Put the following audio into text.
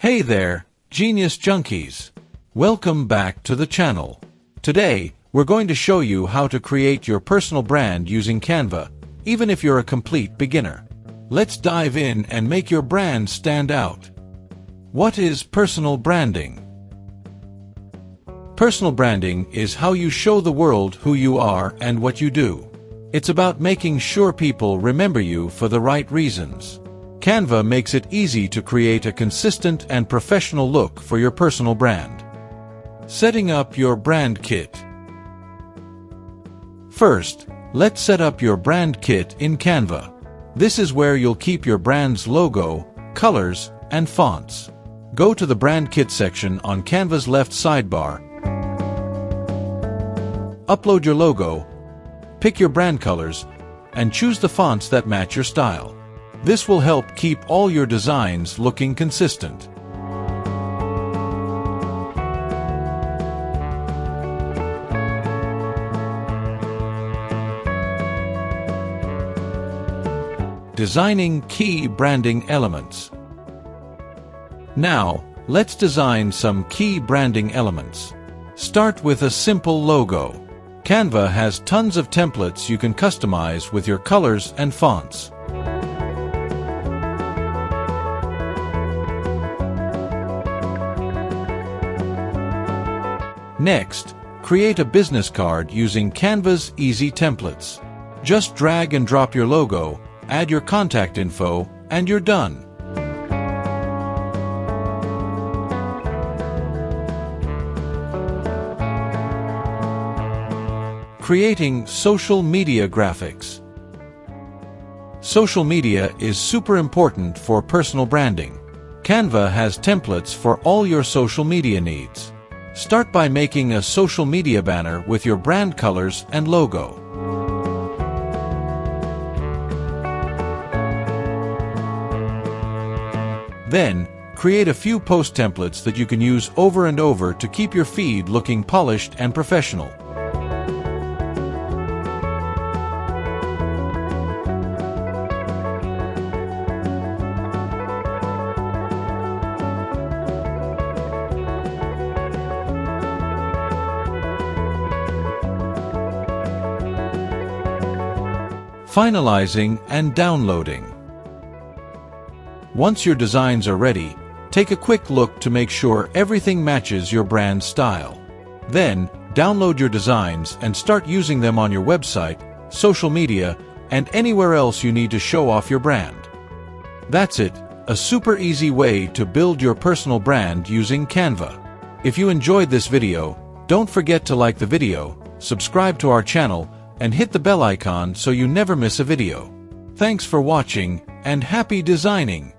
Hey there, Genius Junkies! Welcome back to the channel. Today, we're going to show you how to create your personal brand using Canva, even if you're a complete beginner. Let's dive in and make your brand stand out. What is personal branding? Personal branding is how you show the world who you are and what you do. It's about making sure people remember you for the right reasons. Canva makes it easy to create a consistent and professional look for your personal brand. Setting up your brand kit. First, let's set up your brand kit in Canva. This is where you'll keep your brand's logo, colors, and fonts. Go to the brand kit section on Canva's left sidebar. Upload your logo, pick your brand colors, and choose the fonts that match your style. This will help keep all your designs looking consistent. Designing key branding elements. Now, let's design some key branding elements. Start with a simple logo. Canva has tons of templates you can customize with your colors and fonts. Next, create a business card using Canva's easy templates. Just drag and drop your logo, add your contact info, and you're done. Creating social media graphics. Social media is super important for personal branding. Canva has templates for all your social media needs. Start by making a social media banner with your brand colors and logo. Then, create a few post templates that you can use over and over to keep your feed looking polished and professional. Finalizing and downloading. Once your designs are ready, take a quick look to make sure everything matches your brand style. Then, download your designs and start using them on your website, social media, and anywhere else you need to show off your brand. That's it, a super easy way to build your personal brand using Canva. If you enjoyed this video, don't forget to like the video, subscribe to our channel, and hit the bell icon so you never miss a video. Thanks for watching, and happy designing!